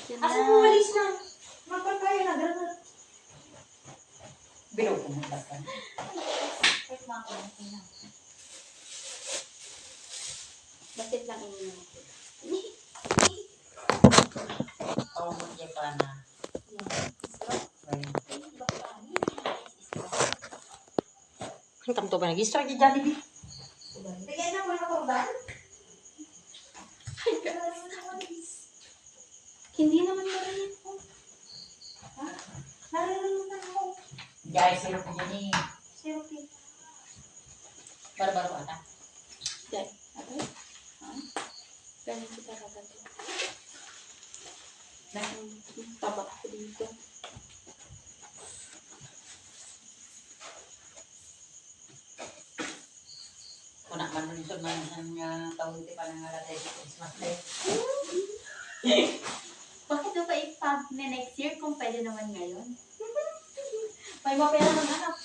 Yan Asa na. mo walis na? Magpapaya na, gano'n. Bilog ko mo basta. Wait lang ako. Bakit lang ininom ko? Oo, magya pa na. Ang kamto ba nag-start yung Jollibee? Bigyan na mo ng korban? Hindi naman marinig ko. Ha? Narinig ako. Jai, sirap ko dyan eh. Sirupin. Baro-baro ata. Dahil. Ate? Ha? Ganun kita kagato. Tabak ko dito. Kuna man nun ito man ang taon ito pa nangalatay sa Christmas Day. Bakit daw pa ipag na next year kung pwede naman ngayon? May mapera ng anak.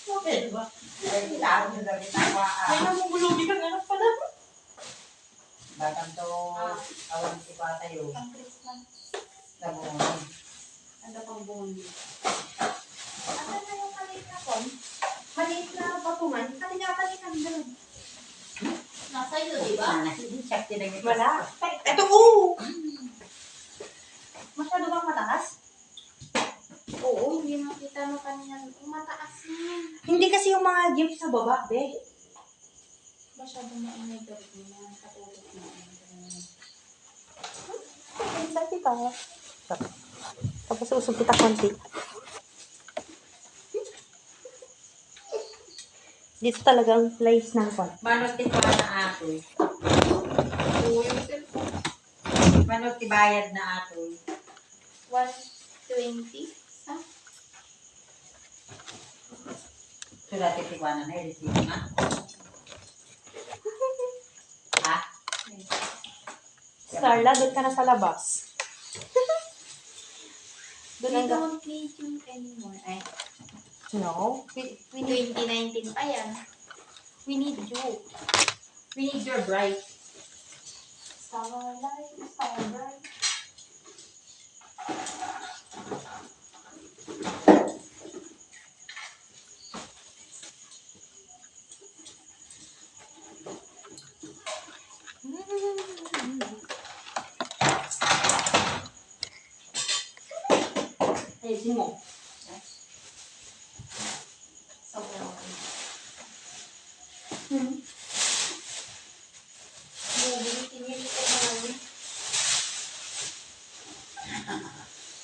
Okay, diba? Ay, kailangan nyo daw itawa. May namumulubi kang anak pala. Batang to, awan si Patayo. Pang Christmas. Tabungan. Ano pang buhon niya? Asan na yung maliit na kon? Maliit na patungan? Kasi nga balikan doon. Nasa iyo, di ba? Sakti na ito. Wala. Ito, oo! Masyado bang mataas? Oo, hindi makita mo kanina. Mataas yan. Hindi kasi yung mga gifts sa baba, be. Masyado maingay gawin mo yan. Katulog mo. Excited ka. Tapos usog kita konti. Dito talagang place ng kon. Manot ti pa na ato. Oo, yung cellphone. Manot ti bayad na ato. 120? Ha? So dati ti pa na receive na. Ha? Starla, doon ka na sa labas. We Doon ang don't need you anymore. Ay, No. we need 2019 pa yan. We need you. We need your bride. Starlight, starbright. Ayusin mo. Sobrang okay.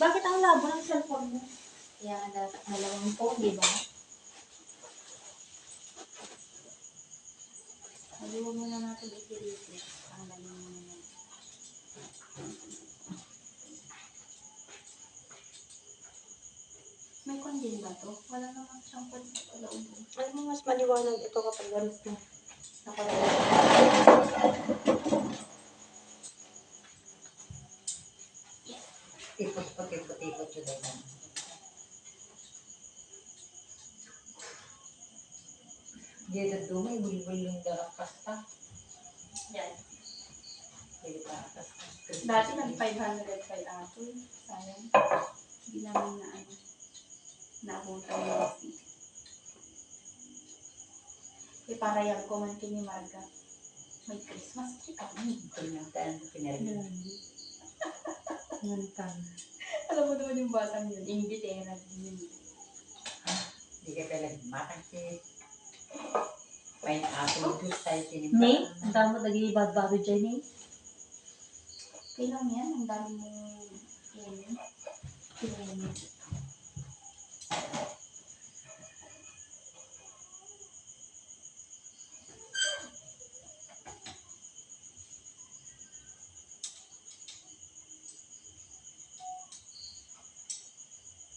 Bakit ang labo ng cellphone mo? Kaya nga dapat dalawang phone, di ba? Haluan mo na natin iti-rito. Ang galing mo na yan. May kondin ba to? Wala naman siyang kondin sa loob. Alam mo, mas maliwanag ito kapag walis na. Tipot-tipot yun din. Dito dumay, bulbul yung darang kasta. Yan. Dito pa kasta. Dati nag-500 kay Apple. Sayang. Hindi namin na ano. Naabutan yung receipt. Para yung comment ni Marga. May Christmas tree kami. Pinagtaan, pinarinig. Ngantan. Alam mo naman yung batang yun. Imbitera din yun. Hindi ka pala matang si pineapple juice tayo sinimpa. Nay, ang dami mo naging bad-bado dyan, Nay. Kailang yan. Ang dami mong inumin. Inumin.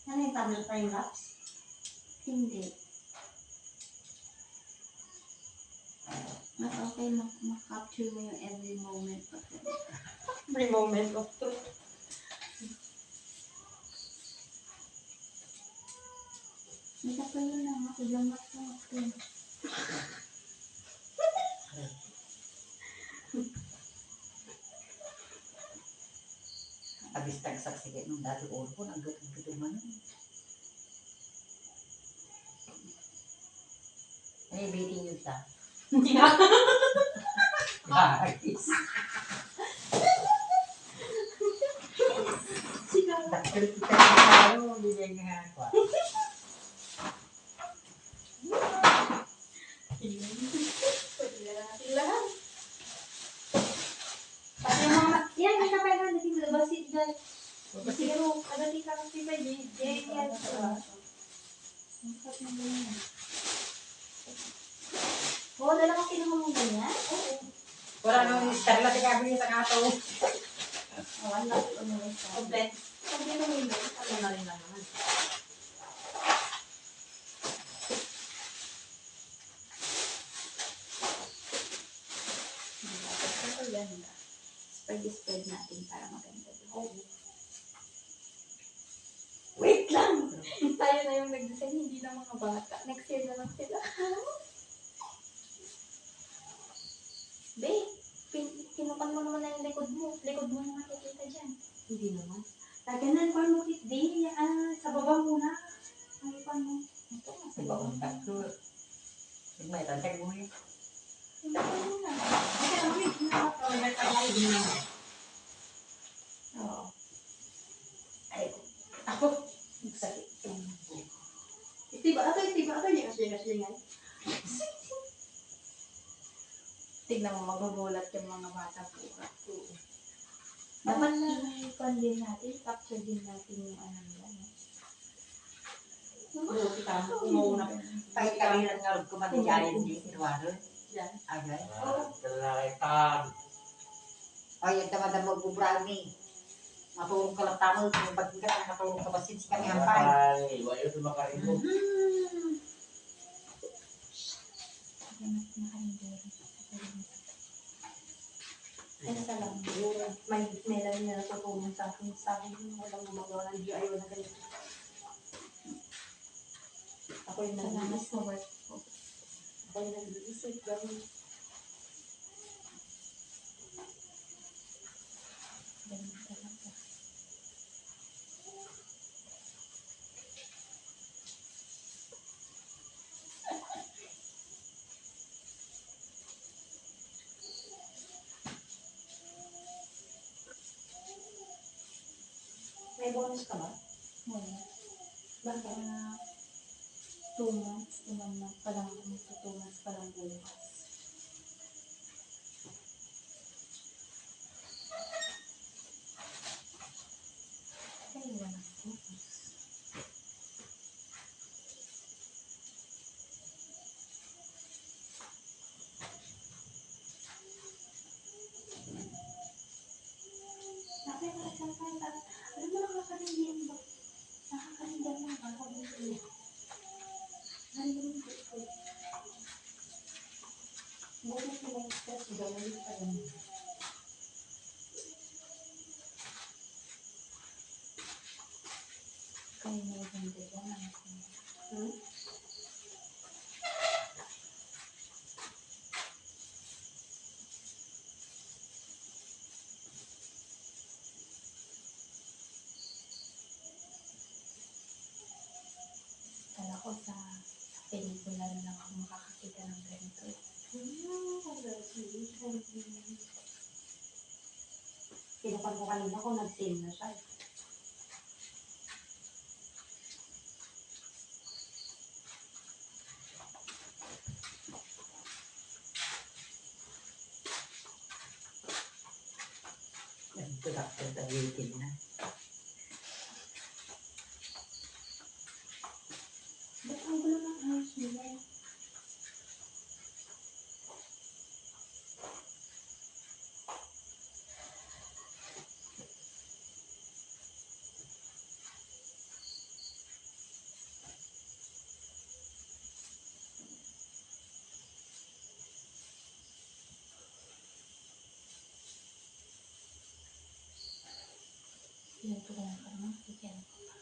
Ano yung time lapse? Hindi. Mas okay mag-capture mo yung every moment of it. Every moment of truth. Hindi ka pa yun lang. Ako dyan ako. Abis tagsaksikin nung dati ulo ko, naggutuman. Ano yung biting yun sa? Guys. Dakil kita yung tao, bigay nga ako. Lahat. Pati mga, yan, may kapay na natin labasin dyan. Zero, kada di ka kasi pa, yan. Oo, dala ka kinuha mong ganyan? Oo. Wala nung Starla, tikabi sa kato. Wala ko ano yung sa. Kompleto. Kompleto mo yun. Ano na rin naman. Ito ganda. Spread natin para maganda. Oo. Wait lang! Tayo na yung nag-design, hindi na mga bata. Next year na lang sila. Be, kinukan mo naman na yung likod mo. Likod mo na makikita dyan. Hindi naman. Laganan ko ang mukit din. Sa baba muna. Ang ipan mo. Ito nga sa Diba baba. kung tatlo? May tantag mo yun. Ang ipan mo na. Kasi ang mukit na. Oh, nagkakay din naman. Oo. Ay, ako. Nagsakit. Itiba. Ato niya. Tignan mo, magugulat yung mga bata po. Dapat i-con din natin, capture din natin yung ano nila. Oo, kita mo. Kumuuna. Kahit kami lang nga ko matigayan din. Inuwaro. Yan. Agay. Kalaitan. Ay, yung damadamag mo brownie. Matulong ka lang tamo. Kung ba't ka matulong ka ba since kami hampay. Ay, wayo sa makarimo. Ay, salamat. May meron na natutulong sa akin. Walang gumagawa ng DIY na ganito. Ako yung nag-iisip sa work ko. Ako yung nag-iisip. Ganun. Ganun talaga. May bonus ka ba? Wala. Bakit? 2 months, 1 month pa lang ako. 2 months pa lang bukas. Ay, wala bukas. Alam mo, nakakarindihan ba? Nakakarindihan mo, nakakarindihan. Narinig ko. Buti sila yung stress, gawin pa rin. Kaya naganda dyan, anak mo. Kala ko sa pelikula na lang ako makakakita ng ganito. Pinapan ko kanina kung nag-sale na siya. Ito dakil tagitin na. Ba't ang gulo ng house nila? Ito ko lang parang makikita ko pa.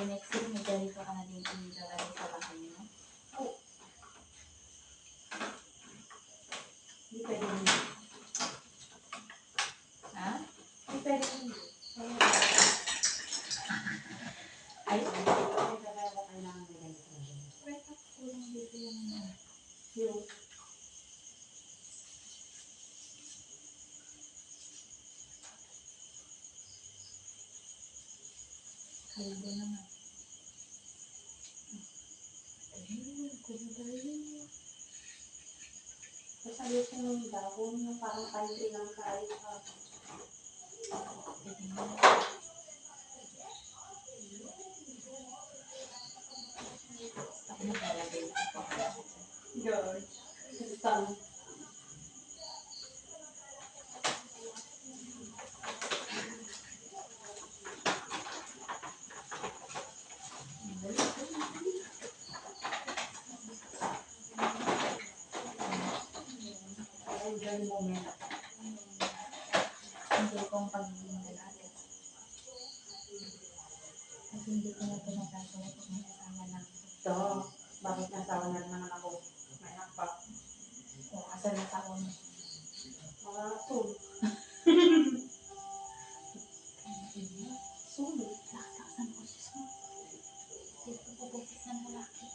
next week may ganito ka na din ilalagay sa bahay mo. Hindi pwede hindi. Ha? Hindi pwede hindi. Ay, Kailangan may ganito. wait up. Kulang dito yung Yung kalbo naman. tapos ayusin mo yung dahon, yung parang country ng kain. Pwede mo. Ako maglalagay ito. George. Isang. Enjoy the moment. Hindi ko ang pagiging lalaki. Kasi hindi ko na ito nagagawa pag may asawa na ako. Ito, bakit nasawa na naman ako? May anak pa. O, asal na asawa mo. Mga soul. Sulit. Lakas-lakasan ko siya mo. Dito ko boses ng lalaki.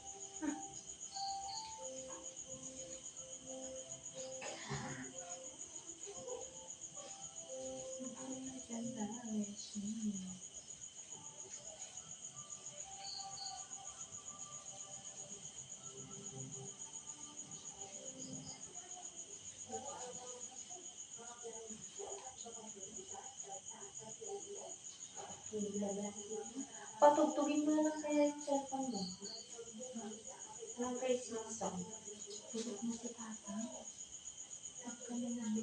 Patugtugin mo na lang kaya yung cellphone mo. Anong Christmas song? Tulog mo si Tata. At ka na lang.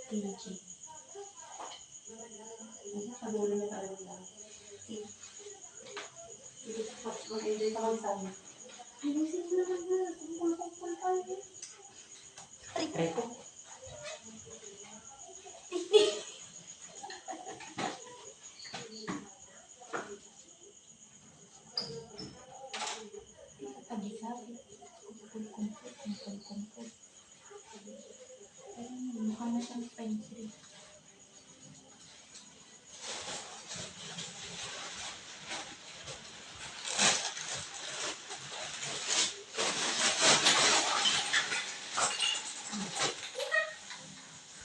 TG. Sa dulo niya talaga lang. Hindi ko mag-enjoy ka mag-sabi. Ayusin mo naman na. Kumpul-kumpul tayo. Try ko. Pag-isabi. Kumpul-kumpul. Ayun, mukha na siyang pencil.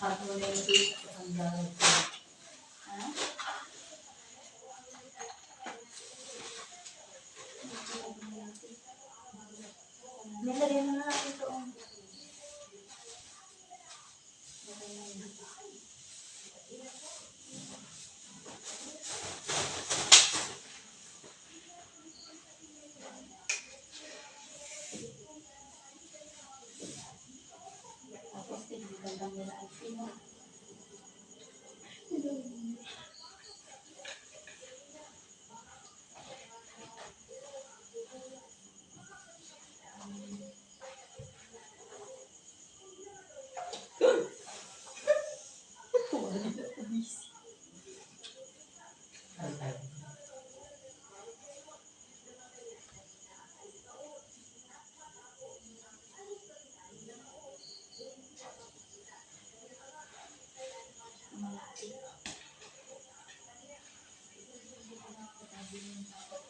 Ako na yung dito. Ang dami. Ha? Nilagay mo na natin ito. Tapos, tinigil nila ang sino. Ay, ay. Malaki.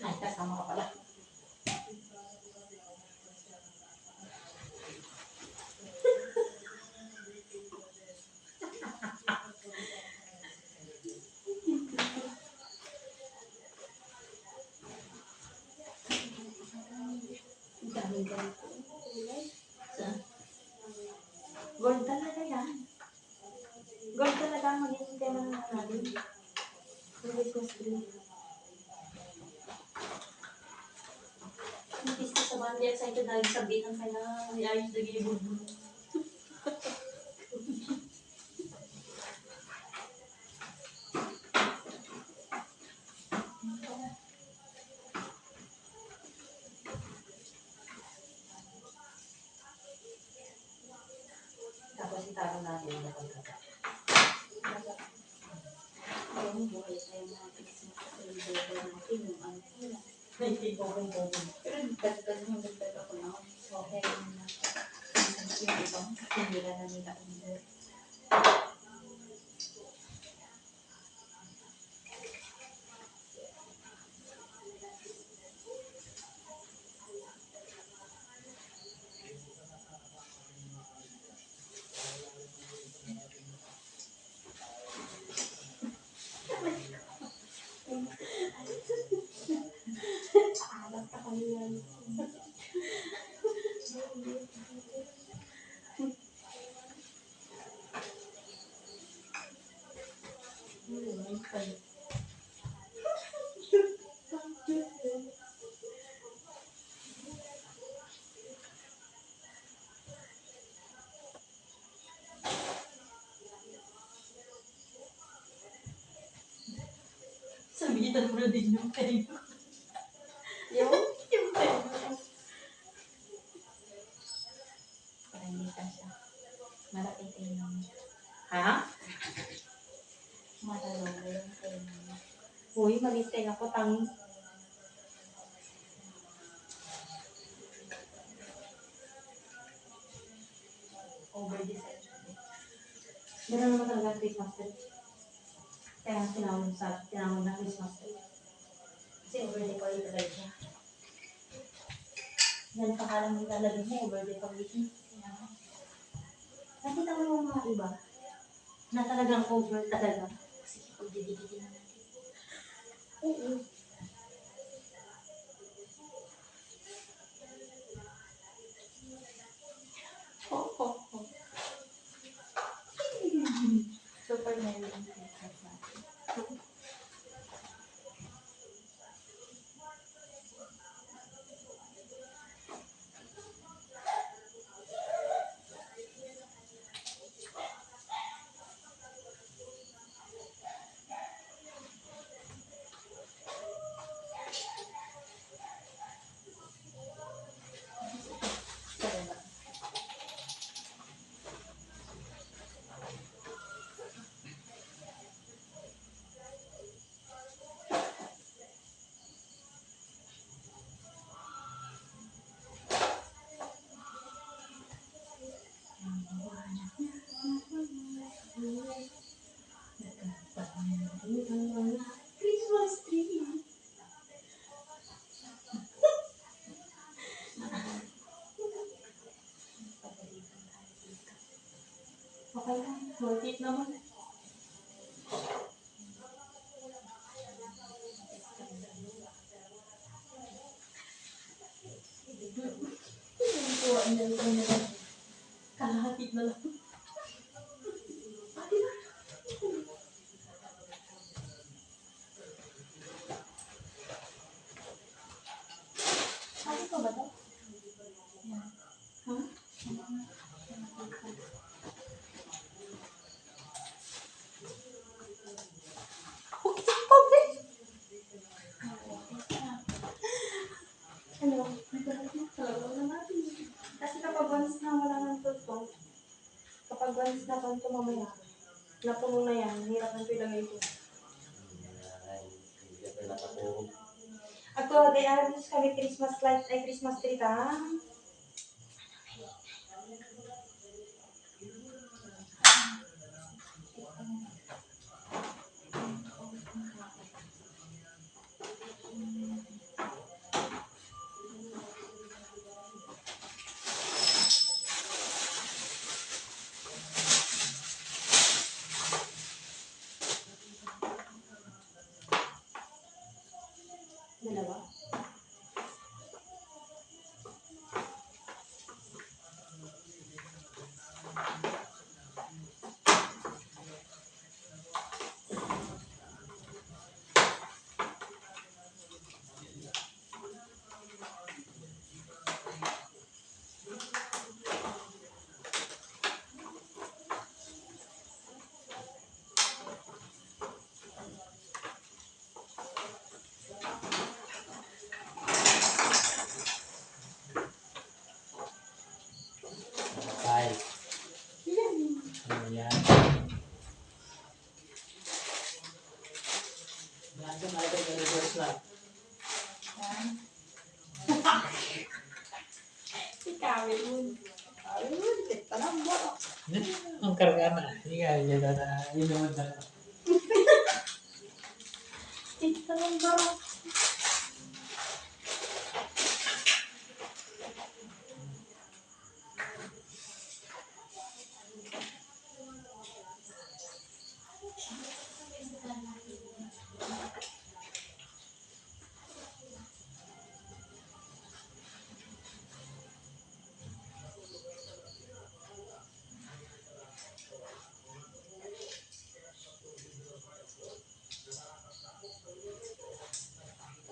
Ay, kasama ka pala. Ang daming ganito. Saan? Gold talaga yan. Gold talaga ang magiging tema ng natin. Yung Christmas tree. Ang pista sa bandi, excited na sabihin ng kailangan ni Ayos na gilibog-bulog. Tapos si Tata ano natin na pagkata. Ayun, buhay tayo mga Christmas celebrator natin. Yung ano nila. Hindi ko kung Pero dagdag ako na. Okay, yun na. Yung ibang hindi na nila under. Alat ka kayo yan. Sabitan mo na din yung tenyo. Yung? Yung tenyo. Parangitan siya. Malaki tayo niya. Ha? Mataloga yung tayo niya. Uy, maliit tayo ako. Tangi. Over-design. Meron naman talaga Christmas tree. Kaya tinawag na Christmas tree. Kasi over-decorate talaga siya. Yan pangalan mo talaga mo, over-decoration. Nakita mo yung mga iba na talagang over talaga. Sige, pag-didikitin na natin. Oo. Super merry ang Christmas natin. Talaga. Christmas tree. Okay lang. Worth it naman. Ang dami ko na lang. Kalahatit na lang. Ano pa ba to? Ha? Okay, okay. Ano? Talaga na natin. Kasi kapag once na wala ng to, kapag once na kanto mamaya, napuno na yan, hirap ng pilagay ito. Hindi ka nakatulog. Ako, day ayos kami Christmas light, ay Christmas tree ta. Dalawa. Ito na ito yung reverse lang. Yan. Ikawin mo. Ayun, kita lang mo. Ang karga na. Hindi nga, yun na. Yun naman na. Ito lang ba?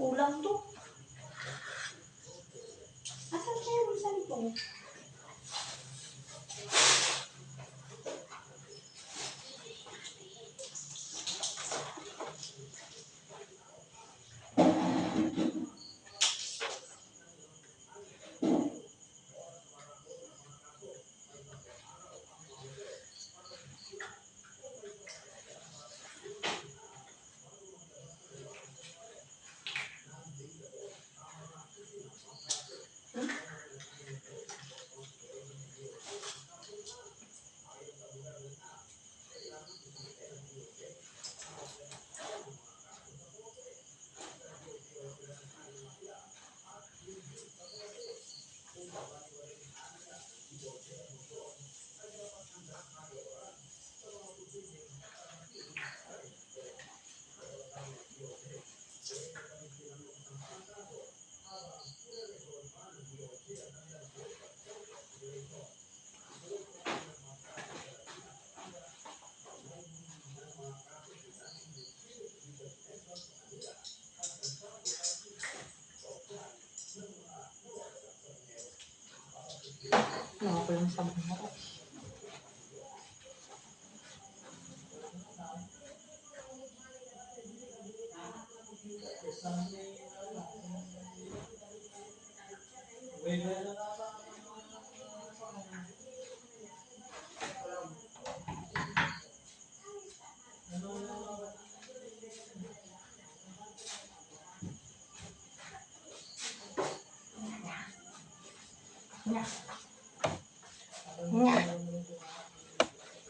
Kulang to. Asan kaya yung isa nito? Nawa ko lang sa mga.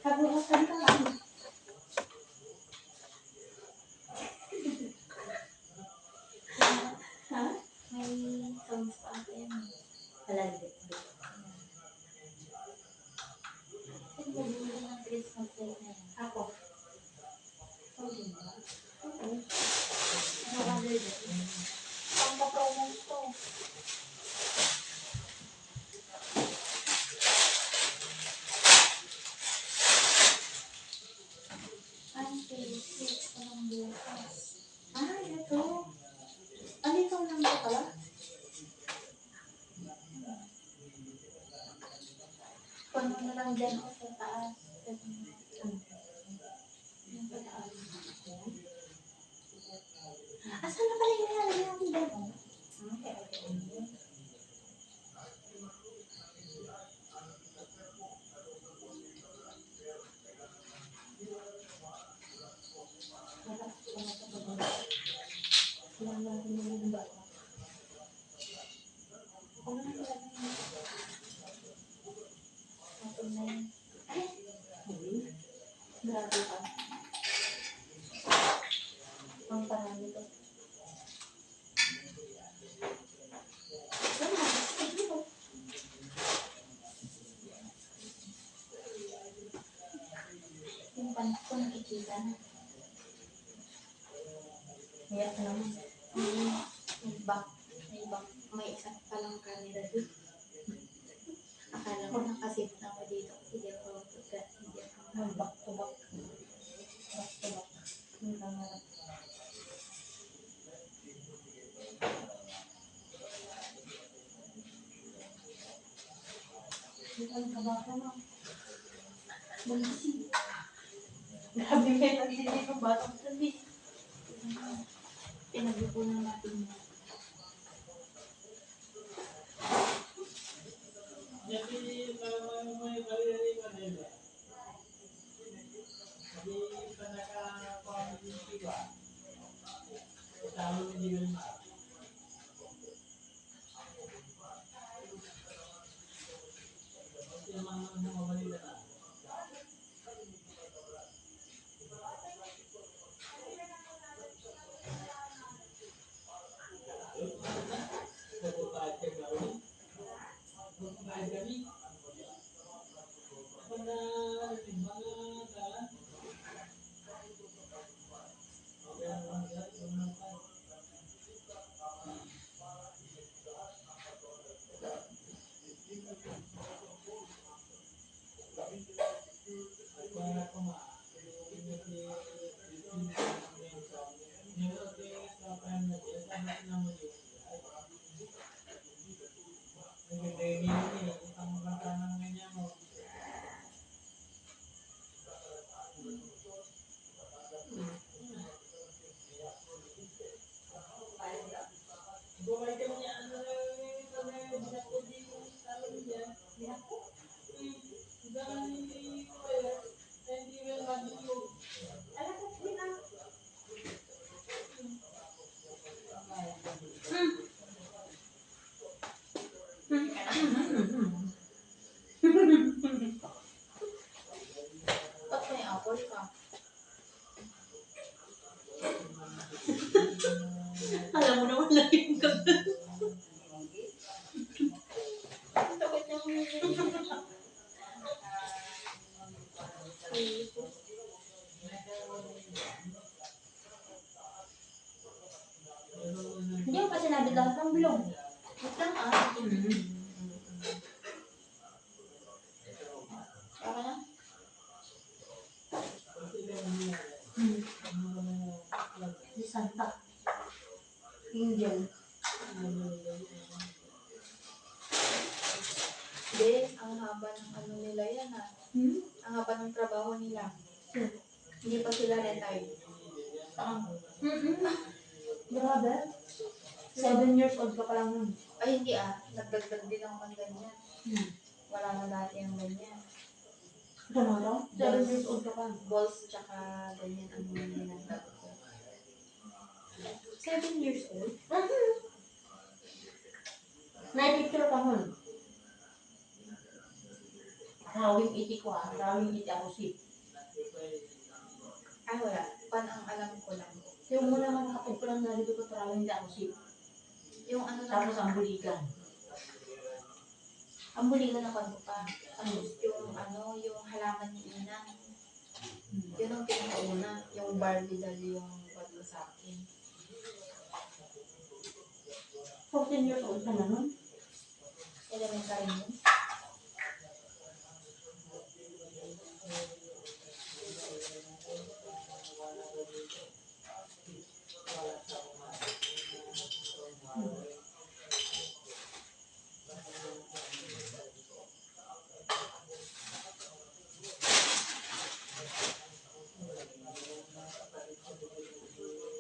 Kabuhasan ka lang. Ha? May sounds pa ata yan. Wala, hindi. Sino ba bumili ng Christmas light na yan? Ako. Oh, di ba? Oo. Nakagay din. Pang-promo to. Ante, six pa ng bukas. Ah, ito. Ano itong number pala? Paano na lang dyan ako sa taas. Yung sa taas. Asan na pala yung nilalagay natin dyan? Okay, okay. Ilang lang din yung bata. Ano na nilagay mo? Atin na yun. Ay! Grabe ka. Ang parami to. Yan na, sige mo. Yung panak ko nakikita na. Iyak ka naman. May back. May back. May isa pa lang camera doon. Akala ko nakasip na ako dito. Hindi ako hindi ako Back to back. Back to back. Yung camera. Ang kabaka na. Bulising. Grabe may nagsisip ng batang sabi. Pinagupunan natin mo. Ba't may apple ka? Alam mo naman na yung ganda. Takot niyang Hindi mo pa sinabi lahat ng bilog. Wait lang ah. Baka na? Si Santa. Angel. Hindi, ang haba ng ano nila yan ah. Ang haba ng trabaho nila. Hindi pa sila retired. Grabe. 7 years old ka pa lang nun. Ay hindi ah, nagdagdag din ako ng ganyan. Wala na dati ang ganyan. Gano'n? 7 years old ka pa. Balls tsaka ganyan ang mga ginagawa ko. 7 years old? May-picture ka nun. Rawing iti ko ha. Rawing iti ako si. Ay wala, pan ang alam ko lang. Yung muna nga nakapag ko lang nalito ko rawing iti ako si. Yung ano na, Tapos ang buligan. ang buligan na kwento pa. Tapos yung ano, yung halaman ni Ina. Yun ang pinakauna, yung Barbie doll yung kwento sa akin. 14 years old ka na nun. Elementary yun.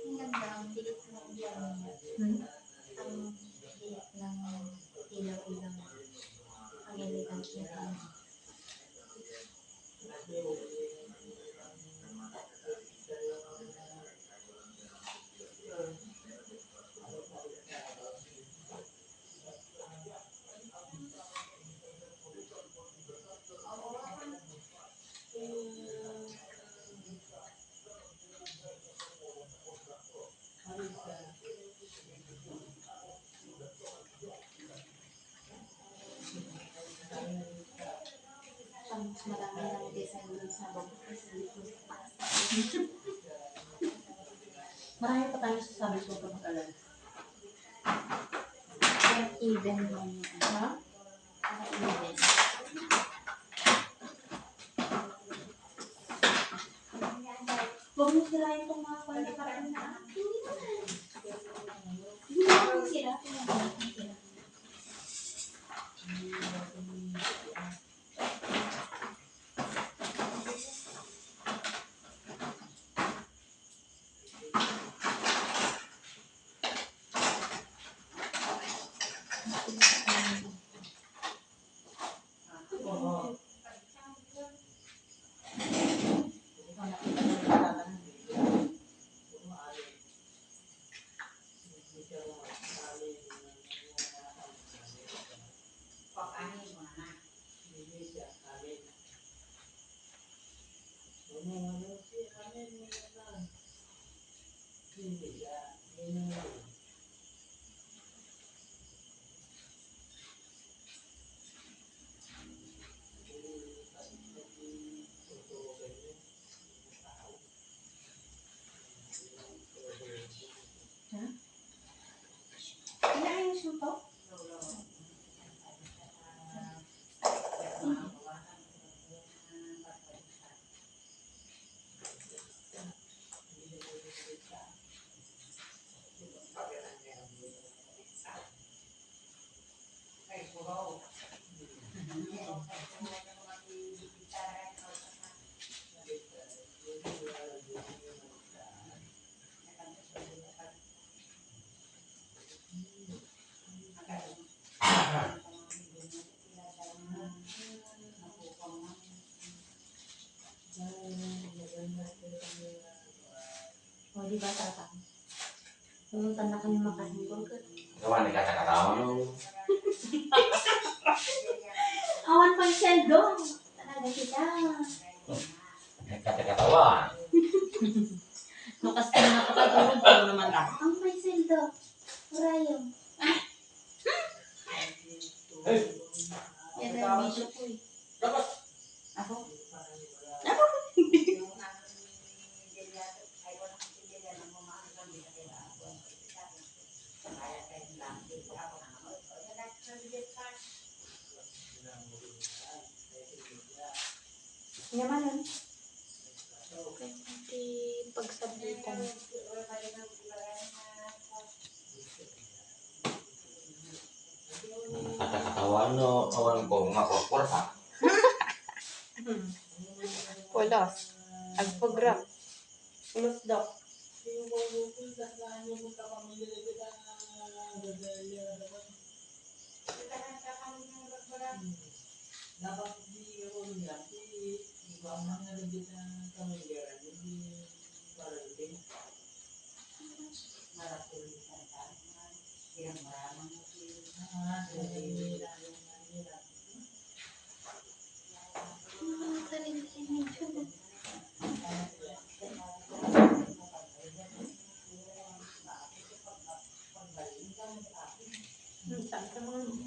Ang ganda, ang tilit ng diyan. Ang tilit ng ilaw-ilaw. Ang elegant niya. Mas marami ng design dun sa baba kasi dito sa taas. Marami pa tayo sasabi ko pag mag-alala. Kaya even yung Ha? para even. Huwag mo sirain itong mga pagkakaroon na akin. Hindi ako sila. Hindi ako sila. Inaayos mo to? O, di ba tatang? Pumunta na kami makain burger. Gawa ni kata-katawa nung Awan pang sendong. Talaga siya. kata-katawa. Nukas ka na nakakatulog ko naman lang. Ang may sendo. Murayo. Yan ang bisyo ko eh. Ako? Yaman yun. Kunti pagsabitan. Kata-katawa no, awan ko nga kursa. Pulos. Agpograp. Pulos daw. Ang sarili si Medyo. Saan ka mga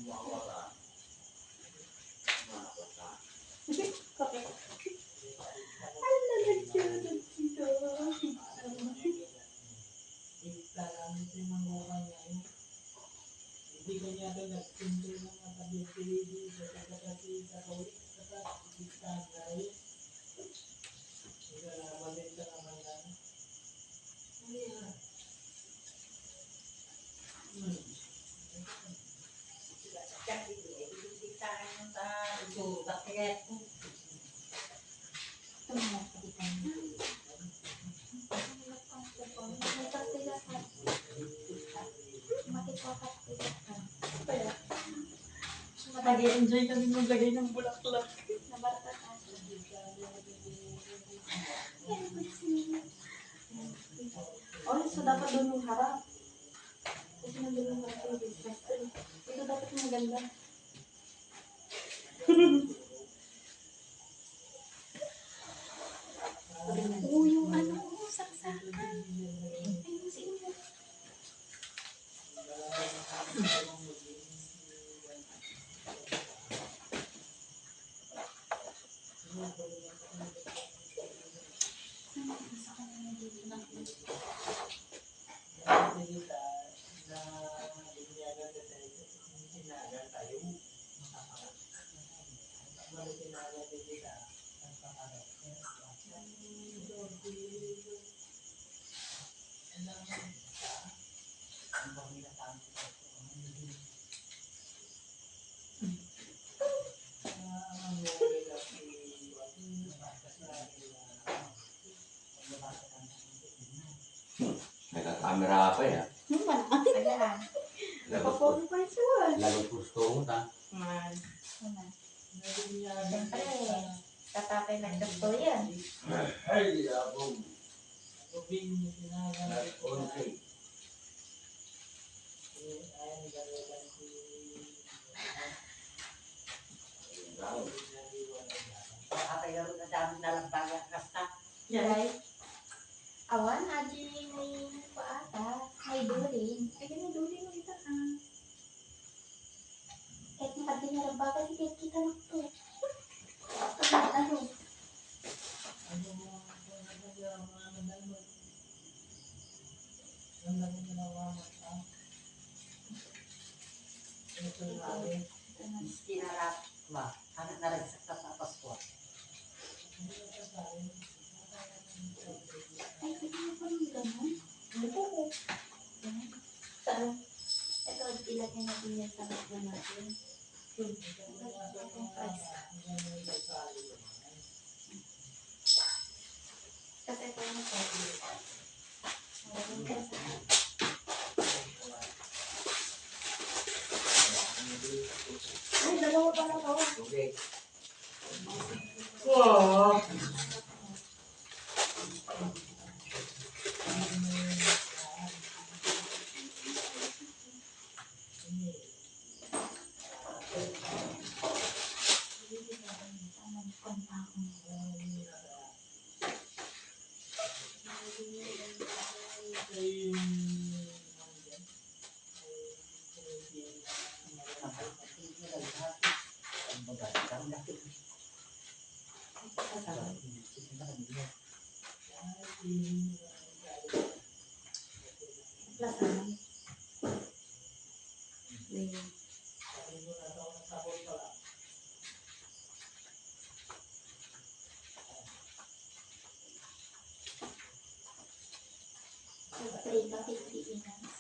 nag-i-enjoy kami maglagay ng bulaklak. Oh, so dapat doon yung harap. Kasi nandun yung harap yung business. Ito dapat yung maganda. Oo, yung ano, saksakan. Ayun, sino? Nagka-camera pa ya. Ayan. Papono pa rin siya. Lalo gusto mo ta. Siyempre, tatapay lang gusto yan. Ay, di ako. Nakapagaro na dami na lang baga kasta. Right? Awan, aji may paata. May duling. Ay, may duling ulit ah. Kahit nakadinarang bagay, kahit kita na to. Ano? Kinarap ba? Anak na rin sa Pasko. Ay, pwede mo pa rin ganun. Ano po ko? Saan? Ito, ilagay natin yan sa mga natin. Itong price. Kasi ito yung ito. Maraming price. Ay, dalawa pala to. Okay. Wow! Lasahan. Wait. Trade na 50 inans.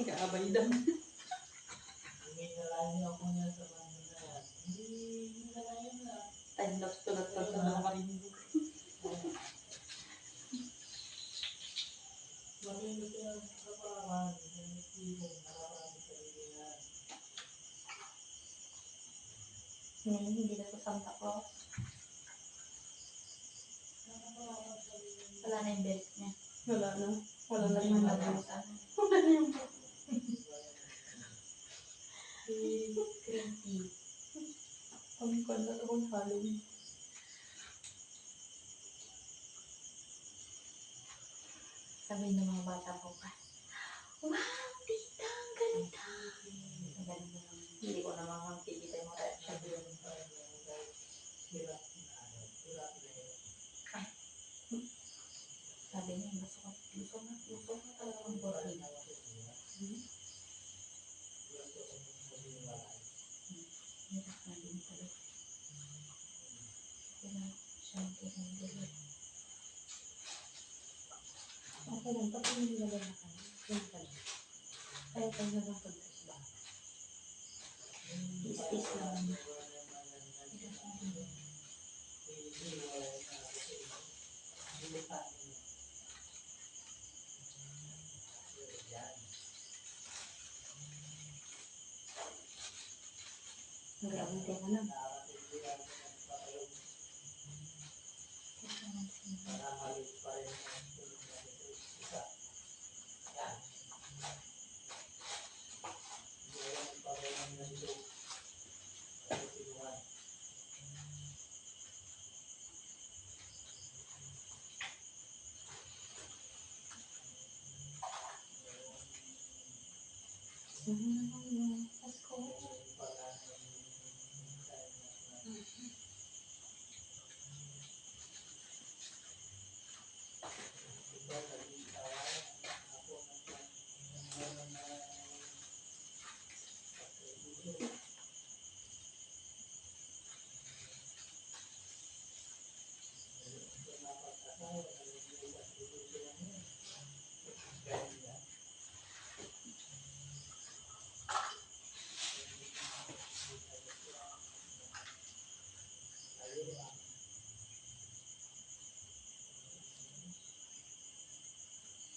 Kaabay daw. Time lapse to laptop na nakarinig. Hindi na to Santa Claus. Wala na yung belt niya. Wala na. Wala na Wala yung na labo. Wala na yung belt. Creepy. Ang kanda akong Halloween. Sabihin ng mga bata ko pa, wow, tita, ang ganda. Ang ganda. Hindi ko naman makikita yung mga reaction. Sabi niya, gusto ko talaga ang boarding. Hirap na din pala. Kaya siya magkakandila. Okay lang, pati hindi nila na kayo. Yan pala. Kaya kayo na lang pagkas ba? Tis-tis lang. Ang tema lang. Pasko.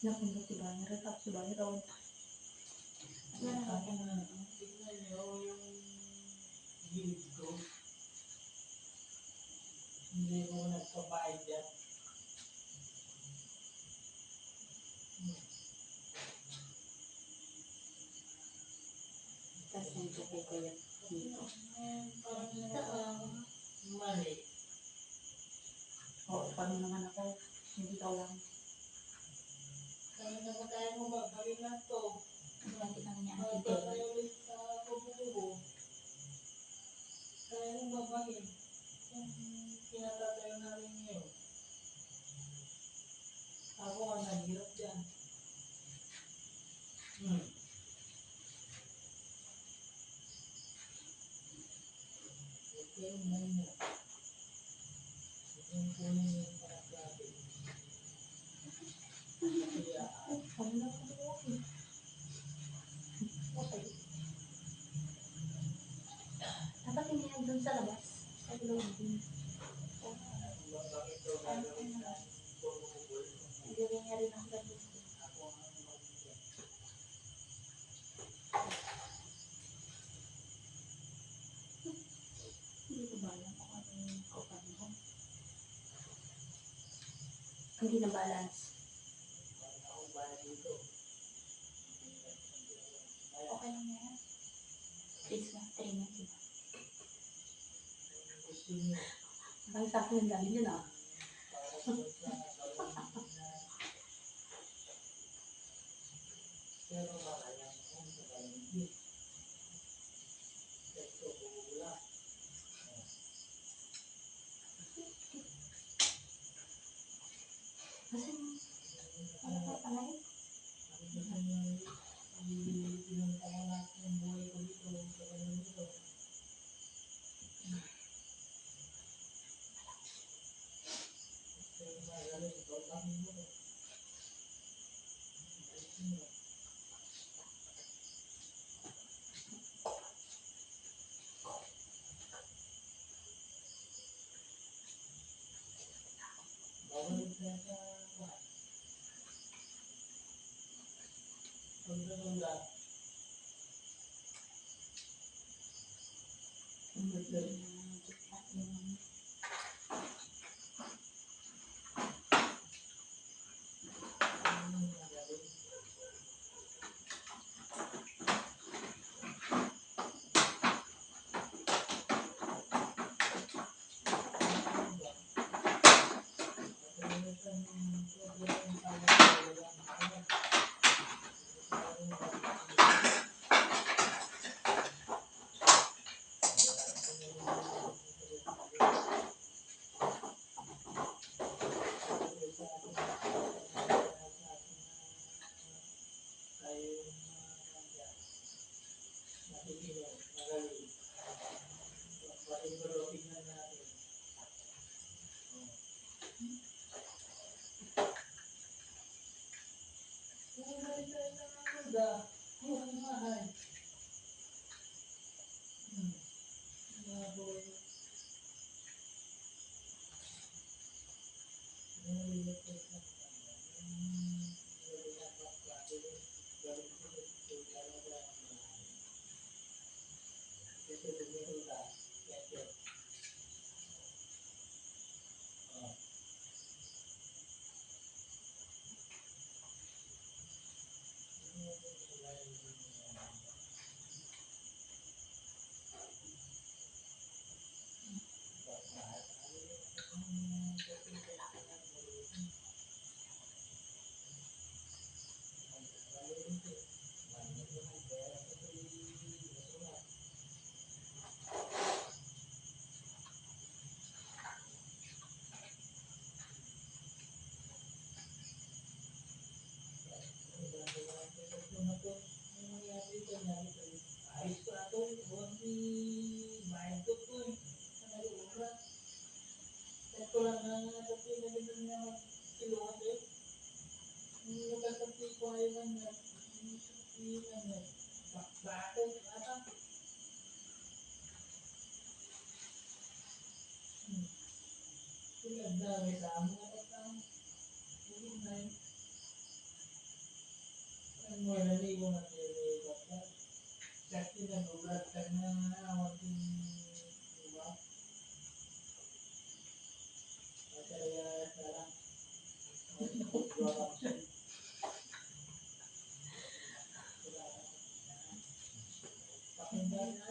Napunta si Banner. Tapos si Banner raw. Hindi ko nagpabayad dyan. Tapos nandito kay Kuya Nico. Mali. Oo, paano naman ako? Hindi ka lang. Kaya na ba tayo mo babalik na to? Lagi naman niya ang Para tintin. tayo ulit sa kubo-kubo. Kaya nang babalik. Yung pinatatayo namin ngayon. Ako ang naghirap dyan. Okay, may mo. Yung kunin yung mga grabe. Kaya, Ano na ako? Okay. Dapat hindi yan dun sa labas. Sa loob din. bakit ito gagawin sa kubo-kubo? Gawin niya rin ang labas. Ako ang magbibigyan. Hindi ko ba alam kung ano yung kaupan mo? Hindi na balance. Ako ba dito? Okay lang na yan. Please na, 3 na, diba? Gusto niyo. Ang sa akin ang dami yun ah. Pero makaya kung sa kalimit. Ito, bubula. Kasi ano ka panay? Gusto niyo pinuntahan natin yung buhay ko dito sa kalimit. Pero magaling, ikaw kami mo. Babalik na sa bahay. Pagdadala.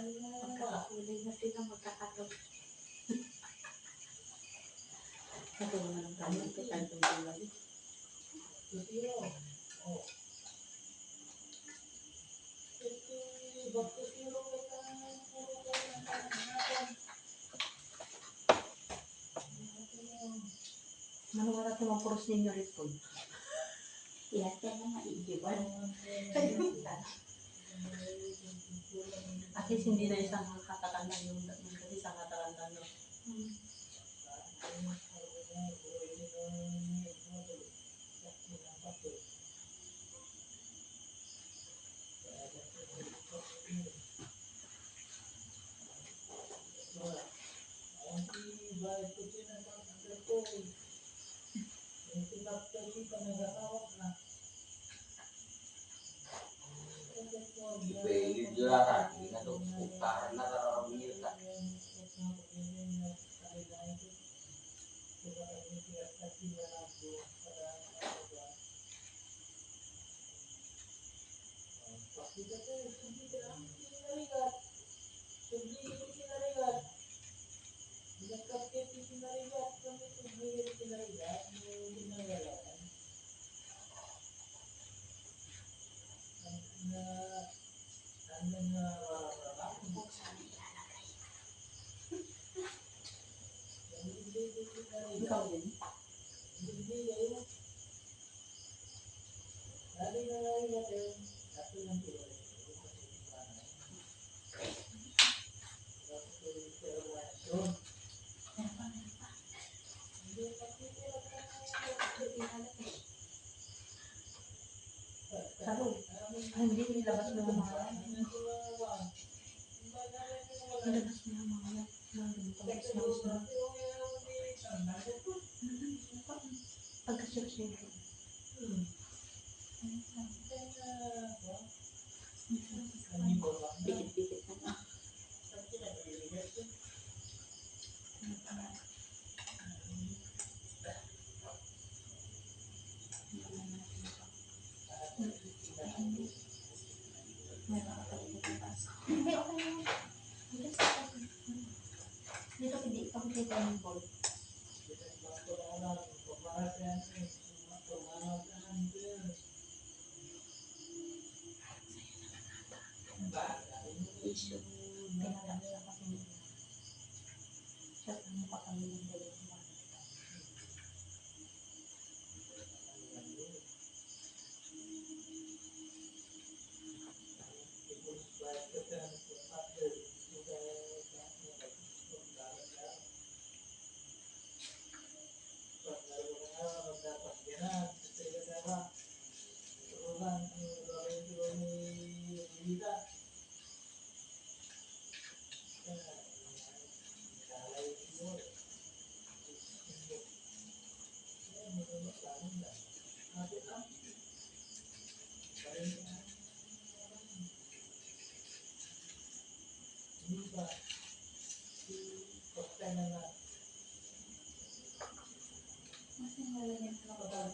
Magkakakulay na sila, magkakagaw. Natulungan ng kami, kahit ang tulad. Manuwala ito mga puros ninyo rito. Yes, yan na maiiwan. At least hindi na isang katatanda yung kasi isang katatanda no. Ipelid yun ata. Hindi na ito. Parang nararamil ka. Ikaw din. Saro. Ay, hindi nilabas mo yung mga nilabas mo yung mga ganitong na. Pagkasya-sya. Dikit-dikit na. Hindi, okay lang. Dito, hindi. Pag-dito ng ball. Issue. Pinatang siya kasi siya sa mga kami ng dalawa. Mas nalagyan ko na ba?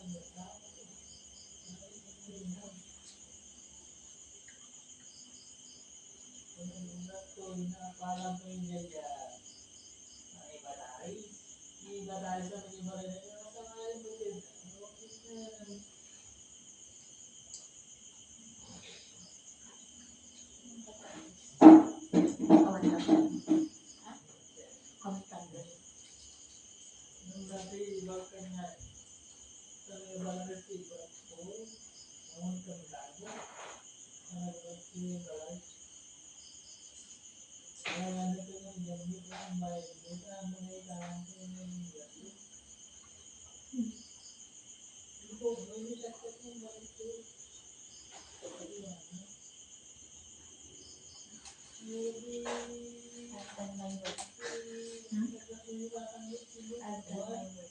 I've done my work. I've done my work.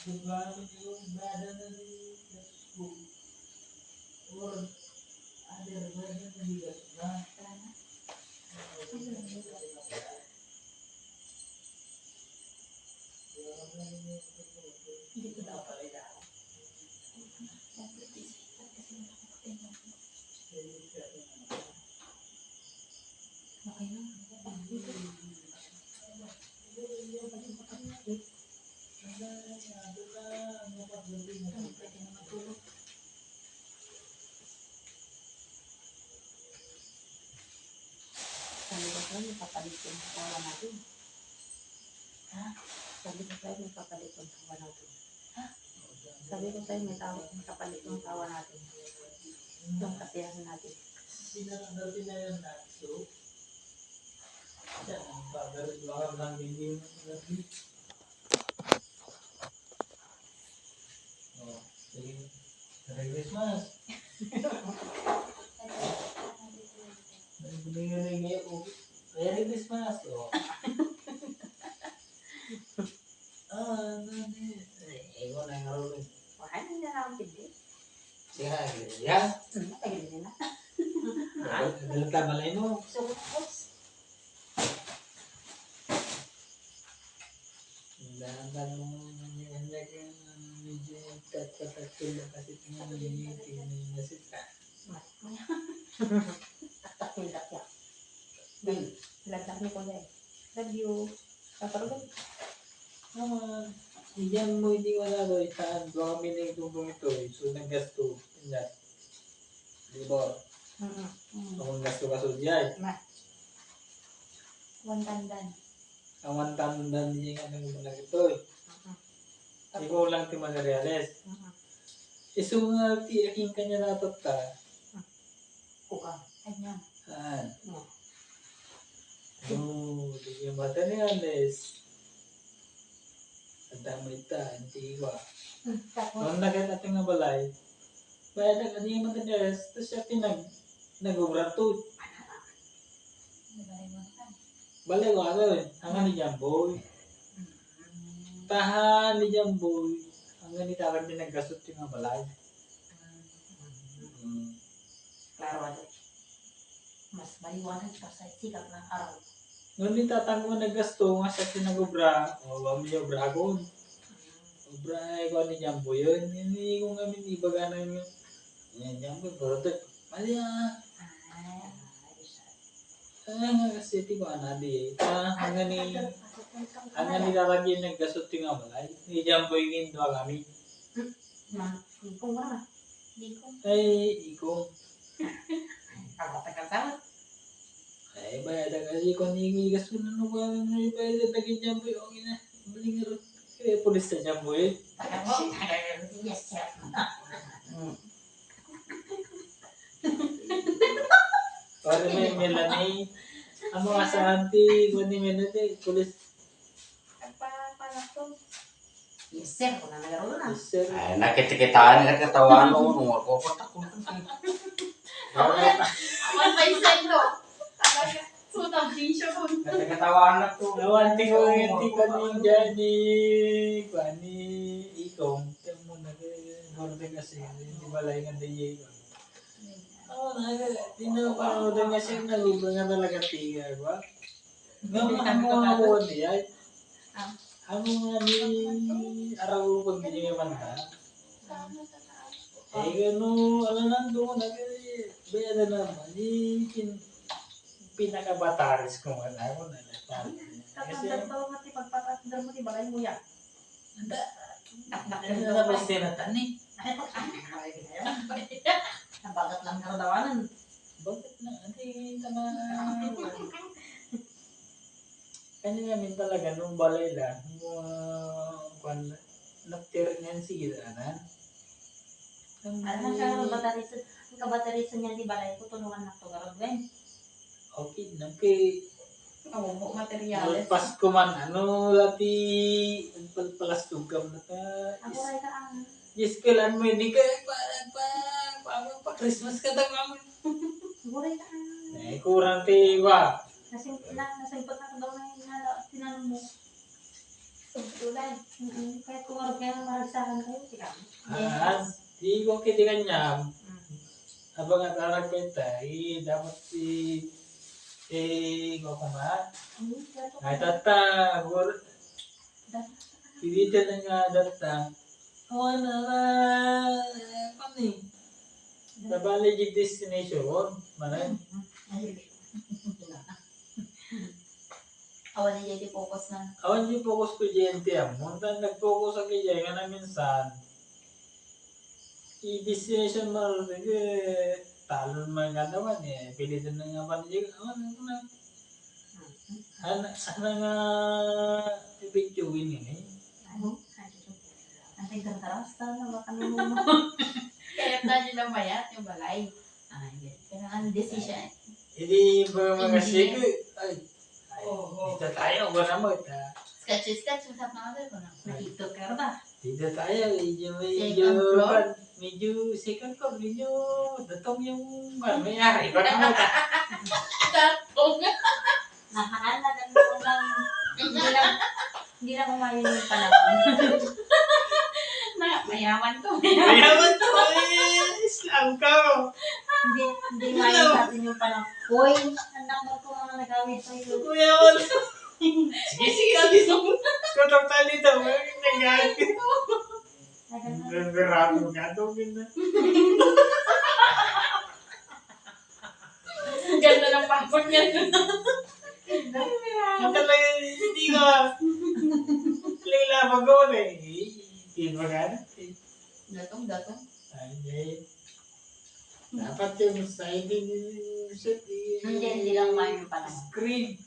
Hindi ko dapat. Siyempre, isipat kasi nakakapin mo. Okay na. Dito. Pwede na matulog. Sabi ko sa'yo, may papalit yung tawa natin. Ha? Sabi ko sa'yo, may papalit yung tawa natin. Ha? Sabi ko sa'yo, may papalit yung tawa natin. Yung kasiyahan natin. Merry Christmas. Merry Christmas. Oh. Ego na nga rin. Wala na nila akong pindi. Siya, ya. Tagilin nila. Dalam ka balay mo. Sukos. Dahan mo hanya kan medyo tatakil kasi tingnan ini nasip ka. Takilak ya. Lagdak ni Kuya eh. Love you. Paparugan. Naman, diyan mo hindi wala ko itaan. 2 kami na itubong ito. So, naggasto. Yan. Diba? Ang gasto ka so diyan. Wantandan. Awan tandan niya nga nang muna ito eh. Ikaw lang ti magareales. Iso nga ti aking kanya natot ka. Kuka. Kanya. Saan? Oh, di yung mata ni Ales. Ang damay ta, hindi ko. Tapos, Noong nagat ating nga balay, bayad ang hindi yung mata ni Ales, tapos siya nag-ubrato. nabalay mo na. Balay ko ano eh, hanggang ni Jamboy. Tahan ni Jamboy, hanggang ni Takan din naggasot yung nga balay. Klaro ate. Mas maliwanag pa sa sikat ng araw. Noon ni Tatang mo naggasto, nga siya pinag-ubra, o kami yung bragon. Ubra ay ko ni Jamboy yun, hindi ko kami ibaga na yun. Yan, Jamboy, brother. Mali ah. Nga kasi ti ko anadi eh. Hanggang ni Tatang naggasot yung nga balay. Ni Jamboy yun doon kami. Kung wala. Hindi ko. Ay, ikaw. Kalau tekan sama. Ay, bayad kasi kung nigigas ko na nung bayad lagi Jamboy, okay na. Bali nga rin. Kaya pulis na Jamboy. Tekan mo. Yes, sir. Para may Melanie. Ang mga sa auntie, kung ni Melanie, pulis. Panak to. Yes, sir. Kung nalagaro na. Yes, sir. Ay, nakita-kitaan ka katawan mo. Kukutak ko. Awan pa yung sendo. Talaga. Sutang bisyo ko. Nakita-katawan na to. Nawanti ko yung tika ninja ni Ikong. Tiyan mo na gorde kasi. Hindi balay nga DJ ko. Oo, tinapanood nga siya nalubra nga talaga tiga ba? Nga mga uwan niya. Ang mga ni araw pag hindi nga manda. Sana sa taas. Eh gano, alam nandun na bayad na naman. Pinakabataris ko man ako na natapos. Kasi Kapag daw mo ti pagpapasdar mo ti balay mo yan. ano na ba sinatan eh? Nabagat lang karadawanan. Bakit na? Hindi tama. Kanya namin talaga nung balay lang. Mga nagtiringan si Gidanan. Alam ka kabatarisan niya di balay ko tulungan na to garod wen. Okay, nagkay Kamubo materyales. Pasko man, ano, dati nagpalpalastog ka na ta. Ako rin ka ang Yes, kailan mo, hindi ka pa Christmas ka ta kami. guray ka ang Eh, kurang tiwa. nasimpot na ko daw na yung tinanong mo. Tulad. Kahit kung araw kaya Saan kayo? Sila? Di ko kiti kanya. Abang at anak kita, dapat ko kuma. Ay tata, hindi na nga data. Awan na kani. Nabali destination, manan. Awan niya di focus na. Awan yung focus ko dyan tiyam. Muntan nag-focus ako dyan, nga na minsan. I-destination mo rin, talon mga naman eh. Pilitin na nga pa niya. Awan na. Ana nga pipictuin yun eh. Ang tigil-tarasta na baka naman mo. Kaya na nila mayat yung balay. Ay, yes. Kaya ang decision. Hindi ba mga Hindi. sigo? Ay, dito tayo, wala mo. Sketch yung sap na ko na. Nakito ka ba? Dito tayo, Second floor? medyo second floor, medyo datong yung mayari. Wala mo ta. Tatong. Nakakalagan mo lang. Hindi lang umayon yung panahon. Mayaman to. Mayaman to eh, Islam ka. Hindi umayon sa atin yung panahon. Hoy, anak mo ko mga nagawin sa'yo. Mayaman to. Sige. Tutok tayo dito, nag-gag. Nag-rap mo nga to, ganda. Ganda ng pasok niya. Ang talaga, hindi ko. Lila ko na eh. Hindi ba ka na? Datong. Ay, dapat yung siding set Hindi lang umayon yung panahon. Screen.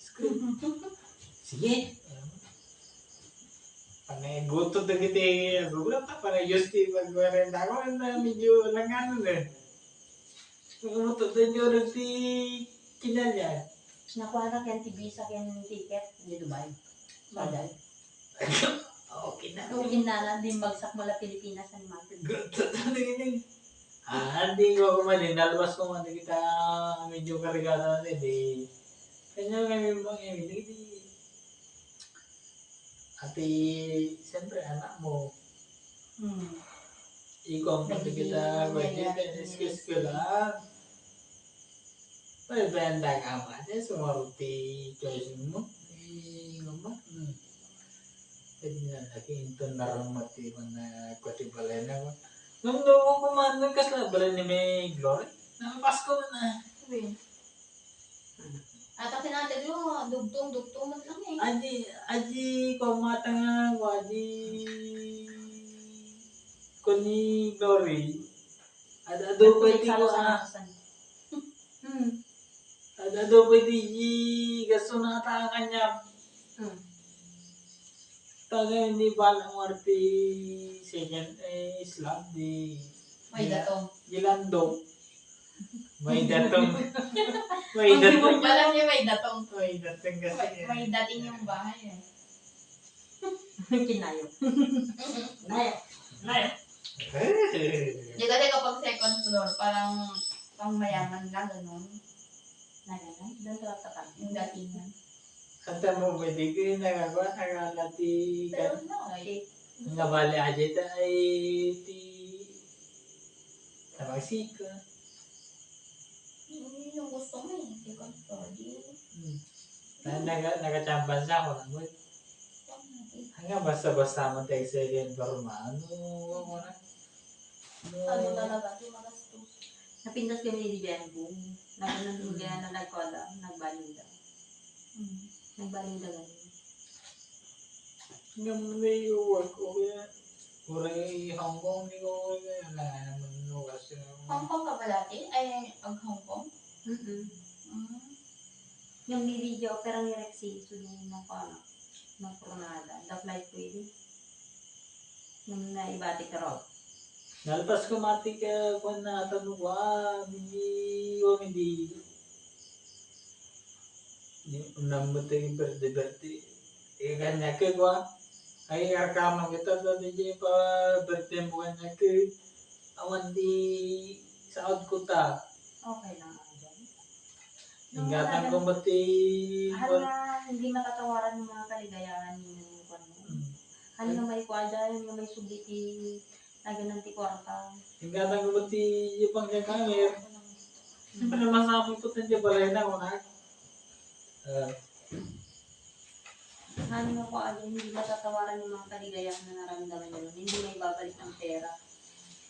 Screen. Sige. Panay buto na kita. Gugulat pa panay justi pag-warenda ko na medyo langano na. Buto na nyo rin si kinalyan. Nakuha na kaya visa kaya ticket di Dubai. Badal. Okay na. Kung ginala, din bagsak mula Pilipinas sa Martin. Hindi ko kumanin. Nalabas ko man kita medyo karigado na di. Kanya kami mo hindi. Ati, siyempre anak mo. Ikaw ang pati kita. Excuse ko lang. May benda ka ba? Sumaruti choice mo. Ngomong. Pwede na lagi ito naramati mo na kwatibalay na ko. Nung doon ko kumanon kasla bala ni may glory. Nakapasko mo na. At kasi natin yung dugtong mo lang eh. Aji ko matanga ko aji kuni glory. Ada do pwede ko ada do pwede gasto na ta kanya. Taga hindi balang warti second Islam di May datong. Gilando. May datong. Alam niya may datong. May datong kasi. May dating yung bahay eh. Kinayo. Nayo. Di kasi kapag second floor, parang pang mayaman lang, ganun. Naganay. Doon ka lang tapat. Yung datingan. Kanta mo pwede ko yung nagagawa nagalati Pero ka. no, eh. Nga bali aja ta ay ti tamasika. Yun yung gusto mo eh. Second floor. Di. Nagachampan sa ako naman. Hanggang basta-basta mo tayo second floor ma. Ano na? Ano talaga, di magastos. Napindas kami ni Diyan Boom. Nagbanong na nagkoda. Nagbaling daw. Nagbaling daw. Hanggang mo na yung work ko kaya. Kuray Hong Kong ni ko kaya na naman nukas yun. Hong Kong ka ba dati? Ay, ang Hong Kong? Yung video, pero ni Rexy, sunod ng ano, ng Coronada. The flight pwede. Yung naibati ka raw. Nalpas ko mati ka kung natanuwa. Hindi. Unang yung birthday. Kanya ka kwa. Ay karkamang kita dati pa birthday mo kanya ka. Awan di saod ko ta. Okay lang ako dyan. Ingatan ko mati. Hala, hindi matatawaran yung mga kaligayahan ni Juan mo. Ano nga may kwadya, ano nga may subiti, naganan ti kwarta. Hingga na gulati yung pang kakamir. Siyempre naman sa amin ko tayo balay na ako na. Ano nga kwadya, hindi matatawaran yung mga kaligayahan na naramdaman nyo. Hindi may babalik ng pera.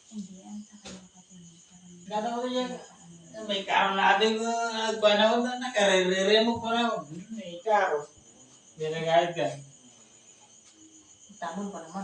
Hindi, ang sakay na kasi. Gano'n ko niya. May karo natin ko. Panahon na nakarere mo pa na. May karo. Hindi na kahit yan. Tamon pa naman.